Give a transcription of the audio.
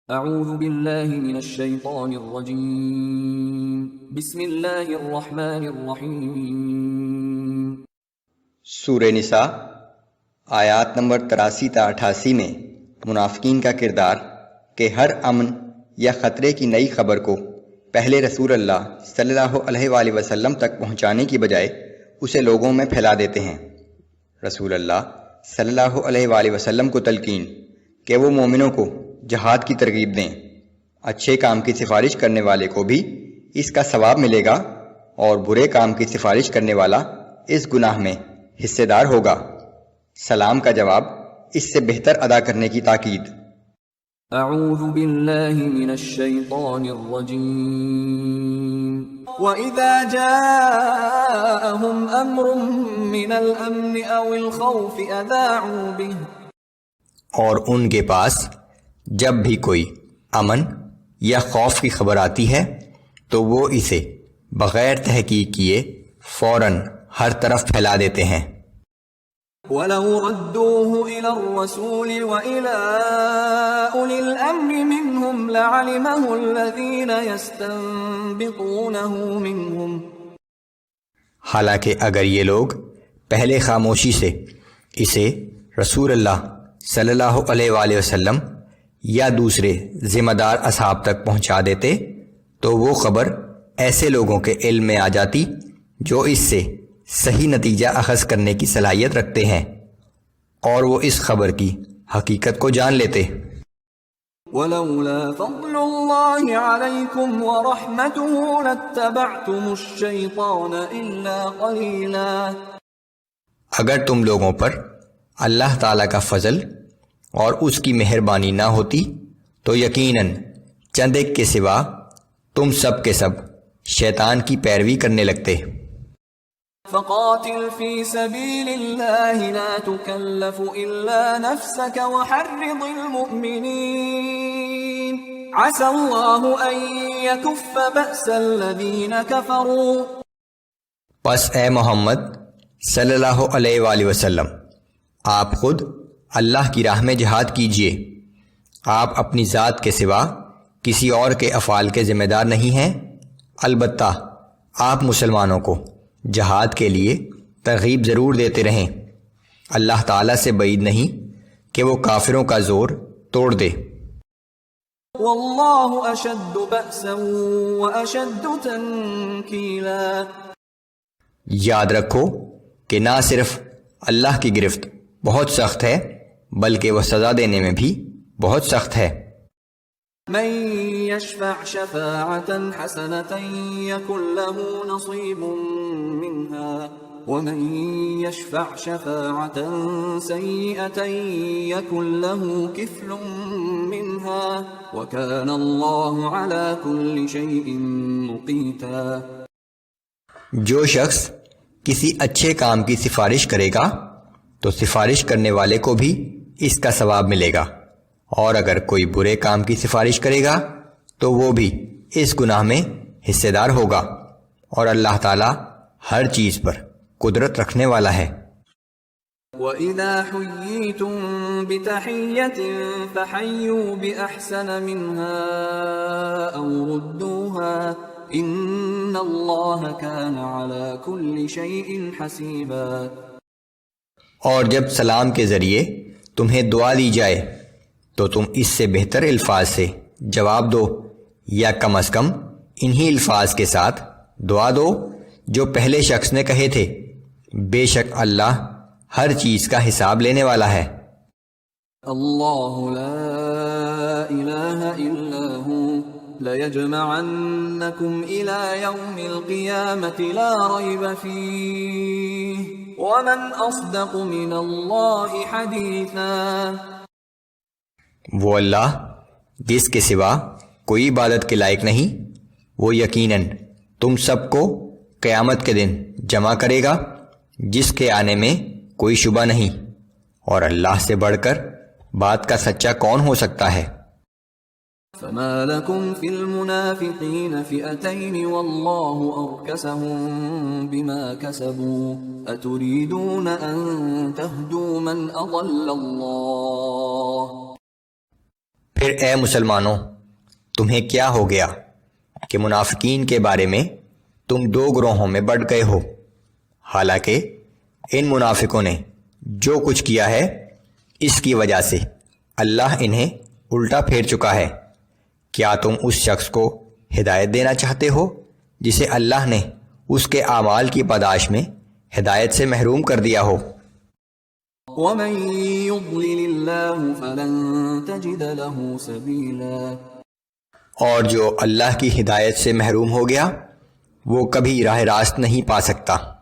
اعوذ باللہ من الشیطان الرجیم بسم اللہ الرحمن الرحیم۔ سورہ نساء آیات نمبر 83 تا 88 میں منافقین کا کردار کہ ہر امن یا خطرے کی نئی خبر کو پہلے رسول اللہ صلی اللہ علیہ وآلہ وسلم تک پہنچانے کی بجائے اسے لوگوں میں پھیلا دیتے ہیں۔ رسول اللہ صلی اللہ علیہ وآلہ وسلم کو تلقین کہ وہ مومنوں کو جہاد کی ترغیب دیں، اچھے کام کی سفارش کرنے والے کو بھی اس کا ثواب ملے گا اور برے کام کی سفارش کرنے والا اس گناہ میں حصے دار ہوگا۔ سلام کا جواب اس سے بہتر ادا کرنے کی تاکید۔ اعوذ باللہ من الشیطان الرجیم۔ وَإِذَا جَاءَهُمْ أَمْرٌ مِّنَ الْأَمْنِ أَوِ الْخَوْفِ أَذَاعُوا بِهِ، اور ان کے پاس جب بھی کوئی امن یا خوف کی خبر آتی ہے تو وہ اسے بغیر تحقیق کیے فوراً ہر طرف پھیلا دیتے ہیں۔ وَلَوْ رَدُّوهُ إِلَى الرَّسُولِ وَإِلَى أُولِي الْأَمْرِ مِنْهُمْ لَعَلِمَهُ الَّذِينَ يَسْتَنبِطُونَهُ مِنْهُمْ۔ حالانکہ اگر یہ لوگ پہلے خاموشی سے اسے رسول اللہ صلی اللہ علیہ وآلہ وسلم یا دوسرے ذمہ دار اصحاب تک پہنچا دیتے تو وہ خبر ایسے لوگوں کے علم میں آ جاتی جو اس سے صحیح نتیجہ اخذ کرنے کی صلاحیت رکھتے ہیں اور وہ اس خبر کی حقیقت کو جان لیتے۔ وَلَوْلَا فَضْلُ اللَّهِ عَلَيْكُمْ وَرَحْمَتُهُ لَاتَّبَعْتُمُ الشَّيْطَانَ إِلَّا قَلِيلًا۔ اگر تم لوگوں پر اللہ تعالیٰ کا فضل اور اس کی مہربانی نہ ہوتی تو یقیناً چند ایک کے سوا تم سب کے سب شیطان کی پیروی کرنے لگتے۔ فَقَاتِلْ فِي سَبِيلِ اللَّهِ لَا تُكَلَّفُ إِلَّا نَفْسَكَ وَحَرِّضِ الْمُؤْمِنِينَ عَسَى اللَّهُ أَن يَكُفَّ بَأْسَ الَّذِينَ كَفَرُوا۔ پس اے محمد صلی اللہ علیہ وآلہ وسلم، آپ خود اللہ کی راہ میں جہاد کیجیے۔ آپ اپنی ذات کے سوا کسی اور کے افعال کے ذمہ دار نہیں ہیں، البتہ آپ مسلمانوں کو جہاد کے لیے ترغیب ضرور دیتے رہیں۔ اللہ تعالیٰ سے بعید نہیں کہ وہ کافروں کا زور توڑ دے۔ واللہ اشد بأسا واشد تنکیلا۔ یاد رکھو کہ نہ صرف اللہ کی گرفت بہت سخت ہے بلکہ وہ سزا دینے میں بھی بہت سخت ہے۔ من يشفع شفاعة حسنة يكن له نصيب منها ومن يشفع شفاعة سيئة يكن له كفل منها وكان الله على كل شيء مقيتا۔ جو شخص کسی اچھے کام کی سفارش کرے گا تو سفارش کرنے والے کو بھی اس کا ثواب ملے گا، اور اگر کوئی برے کام کی سفارش کرے گا تو وہ بھی اس گناہ میں حصے دار ہوگا، اور اللہ تعالی ہر چیز پر قدرت رکھنے والا ہے۔ وَإِذَا حُيِّيتُم بِتَحِيَّةٍ فَحَيُّوا بِأَحْسَنَ مِنْهَا أَوْ رُدُّوهَا إِنَّ اللَّهَ كَانَ عَلَى كُلِّ شَيْءٍ حَسِيبًا۔ اور جب سلام کے ذریعے تمہیں دعا دی جائے تو تم اس سے بہتر الفاظ سے جواب دو، یا کم از کم انہی الفاظ کے ساتھ دعا دو جو پہلے شخص نے کہے تھے، بے شک اللہ ہر چیز کا حساب لینے والا ہے۔ اللہ لا الہ الا ہو لَيَجْمَعَنَّكُمْ إِلَى يَوْمِ الْقِيَامَةِ لَا رَيْبَ فِيهِ وَمَنْ أَصْدَقُ مِنَ اللَّهِ حَدِيثًا۔ وہ اللہ جس کے سوا کوئی عبادت کے لائق نہیں، وہ یقیناً تم سب کو قیامت کے دن جمع کرے گا جس کے آنے میں کوئی شبہ نہیں، اور اللہ سے بڑھ کر بات کا سچا کون ہو سکتا ہے۔ فما لكم في المنافقين فئتين والله أركسهم بما كسبوا أتريدون أن تهدوا من أضل الله۔ پھر اے مسلمانوں، تمہیں کیا ہو گیا کہ منافقین کے بارے میں تم دو گروہوں میں بٹ گئے ہو؟ حالانکہ ان منافقوں نے جو کچھ کیا ہے اس کی وجہ سے اللہ انہیں الٹا پھیر چکا ہے۔ کیا تم اس شخص کو ہدایت دینا چاہتے ہو جسے اللہ نے اس کے اعمال کی پاداش میں ہدایت سے محروم کر دیا ہو؟ ومن يضلل الله فلن تجد له سبيلا۔ اور جو اللہ کی ہدایت سے محروم ہو گیا وہ کبھی راہ راست نہیں پا سکتا۔